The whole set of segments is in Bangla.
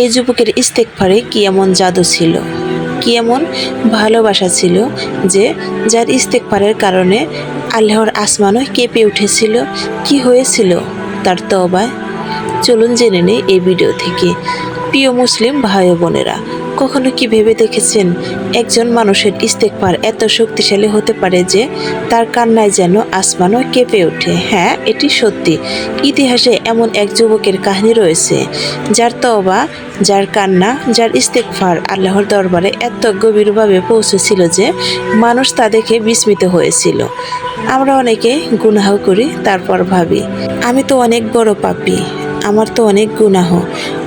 এই যুবকের ইস্তেগফারে কি এমন জাদু ছিল, কি এমন ভালোবাসা ছিল যে যার ইস্তেগফারের কারণে আল্লাহর আসমানও কেঁপে উঠেছিল। কি হয়েছিল তার তওবায়? চলুন জেনে নেই এই ভিডিও থেকে। প্রিয় মুসলিম ভাই ও বোনেরা, কখনো কি ভেবে দেখেছেন একজন মানুষের ইস্তেগফার এত শক্তিশালী হতে পারে যে তার কান্নায় যেন আসমানও কেঁপে ওঠে? হ্যাঁ, এটি সত্যি। ইতিহাসে এমন এক যুবকের কাহিনী রয়েছে যার তওবা, যার কান্না, যার ইস্তেগফার আল্লাহর দরবারে এত গভীরভাবে পৌঁছেছিল যে মানুষ তা দেখে বিস্মিত হয়েছিল। আমরা অনেকে গুনাহ করি, তারপর ভাবি আমি তো অনেক বড় পাপী, আমার তো অনেক গুনাহ,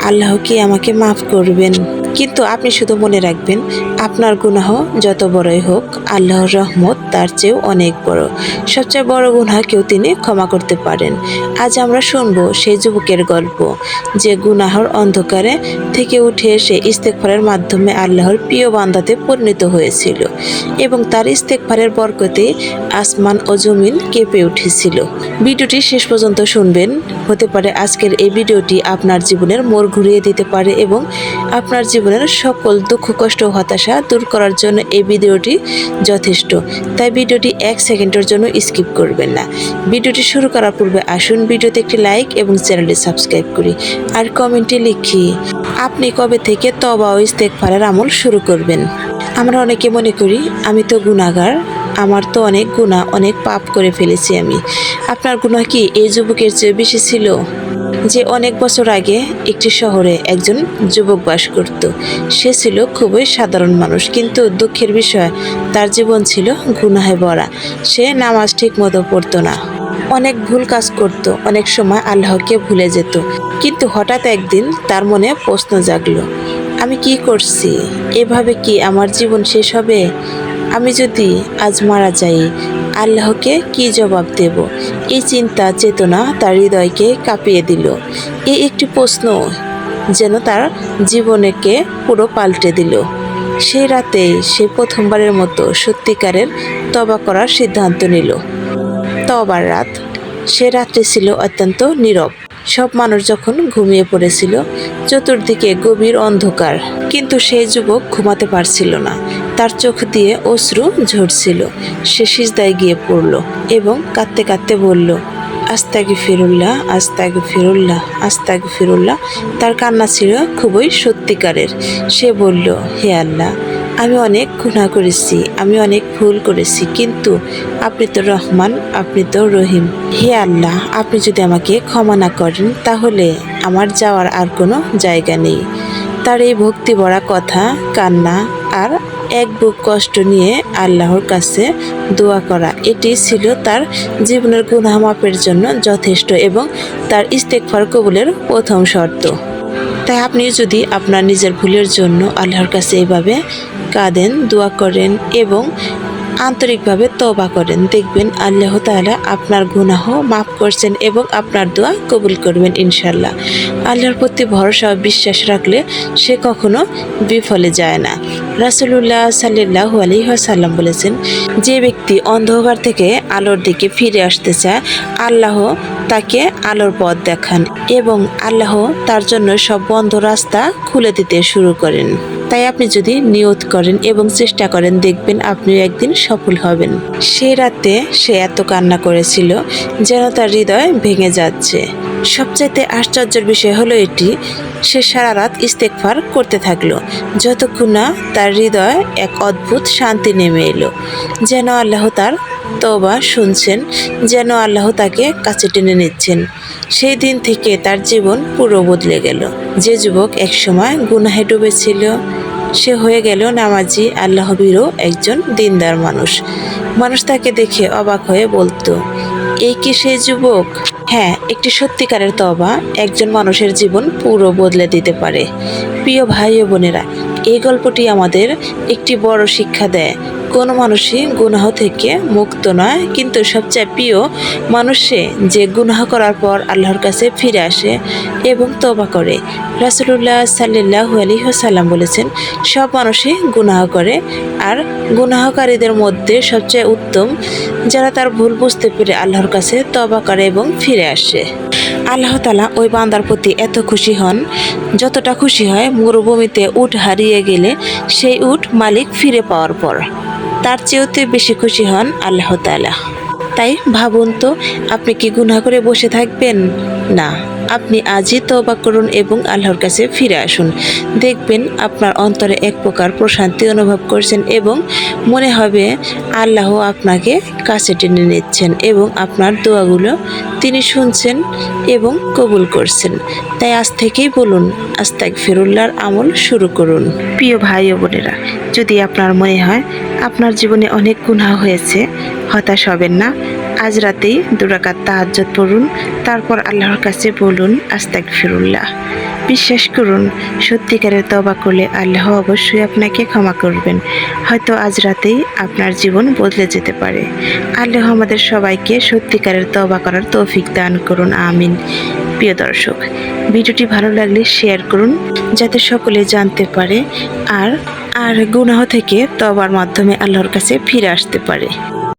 আল্লাহ কি আমাকে মাফ করবেন? কিন্তু আপনি শুধু মনে রাখবেন, আপনার গুনাহ যত বড়ই হোক, আল্লাহর রহমত তার চেয়েও অনেক বড়। সবচেয়ে বড় গুনাহকেও তিনি ক্ষমা করতে পারেন। আজ আমরা শুনবো সেই যুবকের গল্প যে গুনাহর অন্ধকারে থেকে উঠে এসে ইস্তেগফারের মাধ্যমে আল্লাহর প্রিয় বান্দাতে পরিণত হয়েছিল এবং তার ইস্তেগফারের বরকতে আসমান ও জমিন কেঁপে উঠেছিল। ভিডিওটি শেষ পর্যন্ত শুনবেন। হতে পারে আজকের এই ভিডিওটি আপনার জীবনের মোড় ঘুরিয়ে দিতে পারে এবং আপনার জীবনের সকল দুঃখ, কষ্ট ও হতাশা দূর করার জন্য এই ভিডিওটি যথেষ্ট। তাই ভিডিওটি 1 সেকেন্ডের জন্য স্কিপ করবেন না। ভিডিওটি শুরু করার পূর্বে আসুন ভিডিওতে একটি লাইক এবং চ্যানেলটি সাবস্ক্রাইব করি আর কমেন্টে লিখি আপনি কবে থেকে তওবা ও ইস্তেগফারের আমল শুরু করবেন। আমরা অনেকে মনে করি আমি তো গুনাহগার, আমার তো অনেক গুনাহ, অনেক পাপ করে ফেলেছি আমি। আপনার গুনাহ কি এই যুবকের চেয়ে বেশি ছিল? যে অনেক বছর আগে একটি শহরে একজন যুবক বাস করত। সে ছিল খুবই সাধারণ মানুষ, কিন্তু দুঃখের বিষয় তার জীবন ছিল গুনাহে ভরা। সে নামাজ ঠিক মতো পড়তো না, অনেক ভুল কাজ করত, অনেক সময় আল্লাহকে ভুলে যেত। কিন্তু হঠাৎ একদিন তার মনে প্রশ্ন জাগলো, আমি কি করছি? এভাবে কি আমার জীবন শেষ হবে? আমি যদি আজ মারা যাই, আল্লাহকে কি জবাব দেব? এই চিন্তা চেতনা তার হৃদয়কে কাঁপিয়ে দিল। এই একটি প্রশ্ন যেন তার জীবনকে পুরো পাল্টে দিল। সেই রাতে সে প্রথমবারের মতো সত্যিকারের তওবা করার সিদ্ধান্ত নিল। তওবার রাত। সে রাত্রি ছিল অত্যন্ত নীরব। সব মানুষ যখন ঘুমিয়ে পড়েছিল, চতুর্দিকে গভীর অন্ধকার, কিন্তু সেই যুবক ঘুমাতে পারছিল না। তার চোখ দিয়ে অশ্রু ঝরছিল। সে সিজদায় গিয়ে পড়ল এবং কাঁদতে কাঁদতে বলল, আস্তাগফিরুল্লাহ, আস্তাগফিরুল্লাহ, আস্তাগফিরুল্লাহ। তার কান্না ছিল খুবই সত্যিকারের। সে বলল, হে আল্লাহ, আমি অনেক গুনাহ করেছি, আমি অনেক ভুল করেছি, কিন্তু আপনি তো রহমান, আপনি তো রহিম। হে আল্লাহ, আপনি যদি আমাকে ক্ষমা না করেন তাহলে আমার যাওয়ার আর কোনো জায়গা নেই। তার এই ভক্তি ভরা কথা, কান্না আর এক বুক কষ্ট নিয়ে আল্লাহর কাছে দোয়া করা, এটি ছিল তার জীবনের গুনাহ মাপের জন্য যথেষ্ট এবং তার ইস্তেগফার কবুলের প্রথম শর্ত। তাই আপনি যদি আপনার নিজের ভুলের জন্য আল্লাহর কাছে এভাবে কাঁদেন, দোয়া করেন এবং আন্তরিকভাবে তওবা করেন, দেখবেন আল্লাহ তাআলা আপনার গুনাহ মাফ করছেন এবং আপনার দোয়া কবুল করবেন ইনশাআল্লাহ। আল্লাহর প্রতি ভরসা ও বিশ্বাস রাখলে সে কখনো বিফলে যায় না। রাসূলুল্লাহ সাল্লাল্লাহু আলাইহি ওয়াসাল্লাম বলেছেন, যে ব্যক্তি অন্ধকার থেকে আলোর দিকে ফিরে আসতে চায়, আল্লাহ তাকে আলোর পথ দেখান এবং আল্লাহ তার জন্য সব বন্ধ রাস্তা খুলে দিতে শুরু করেন। তাই আপনি যদি নিয়ত করেন এবং চেষ্টা করেন, দেখবেন আপনিও একদিন সফল হবেন। সে রাতে সে এত কান্না করেছিল যেন তার হৃদয় ভেঙে যাচ্ছে। সবচাইতে আশ্চর্যের বিষয় হলো এটি, সে সারা রাত ইস্তেগফার করতে থাকলো যতক্ষণ না তার হৃদয় এক অদ্ভুত শান্তি নেমে এলো। যেন আল্লাহ তার তওবা শুনছেন, যেন আল্লাহ তাকে কাছে টেনে নিচ্ছেন। সেই দিন থেকে তার জীবন পুরো বদলে গেল। যে যুবক একসময় গুনাহে ডুবেছিল, সে হয়ে গেল নামাজি, আল্লাহভীরু একজন দিনদার মানুষ। মানুষ তাকে দেখে অবাক হয়ে বলতো, এই কি সেই যুবক? হ্যাঁ, একটি সত্যিকারের তওবা একজন মানুষের জীবন পুরো বদলে দিতে পারে। প্রিয় ভাই ও বোনেরা, এই গল্পটি আমাদের একটি বড় শিক্ষা দেয়। কোনো মানুষই গুনাহ থেকে মুক্ত নয়, কিন্তু সবচেয়ে প্রিয় মানুষ সে যে গুনাহ করার পর আল্লাহর কাছে ফিরে আসে এবং তওবা করে। রাসূলুল্লাহ সাল্লাল্লাহু আলাইহি ওয়াসাল্লাম বলেছেন, সব মানুষই গুনাহ করে, আর গুনাহকারীদের মধ্যে সবচেয়ে উত্তম যারা তার ভুল বুঝতে পেরে আল্লাহর কাছে তওবা করে এবং ফিরে আসে। আল্লাহ তাআলা ওই বান্দার প্রতি এত খুশি হন, যতটা খুশি হয় মরুভূমিতে উট হারিয়ে গেলে সেই উট মালিক ফিরে পাওয়ার পর। তার চেয়েতে বেশি খুশি হন আল্লাহ তাআলা। তাই ভাবুন তো, আপনি কি গুনাহ করে বসে থাকবেন? না, আপনি আজই তওবা করুন এবং আল্লাহর কাছে ফিরে আসুন। দেখবেন আপনার অন্তরে এক প্রকার প্রশান্তি অনুভব করছেন এবং মনে হবে আল্লাহ আপনাকে কাছে টেনে নিচ্ছেন এবং আপনার দোয়াগুলো তিনি শুনছেন এবং কবুল করছেন। তাই আজ থেকেই বলুন, আস্তাগফিরুল্লাহর আমল শুরু করুন। প্রিয় ভাই ও বোনেরা, যদি আপনার মনে হয় আপনার জীবনে অনেক গুনাহ হয়েছে, হতাশ হবেন না। আজ রাতেই 2 রাকাত তাহাজ্জুদ পড়ুন, তারপর আল্লাহর কাছে বলুন আস্তাগফিরুল্লাহ। বিশ্বাস করুন, সত্যিকারের তওবা করলে আল্লাহ অবশ্যই আপনাকে ক্ষমা করবেন। হয়তো আজ রাতেই আপনার জীবন বদলে যেতে পারে। আল্লাহ আমাদের সবাইকে সত্যিকারের তওবা করার তৌফিক দান করুন, আমিন। প্রিয় দর্শক, ভিডিওটি ভালো লাগলে শেয়ার করুন যাতে সকলে জানতে পারে আর গুনাহ থেকে তওবার মাধ্যমে আল্লাহর কাছে ফিরে আসতে পারে।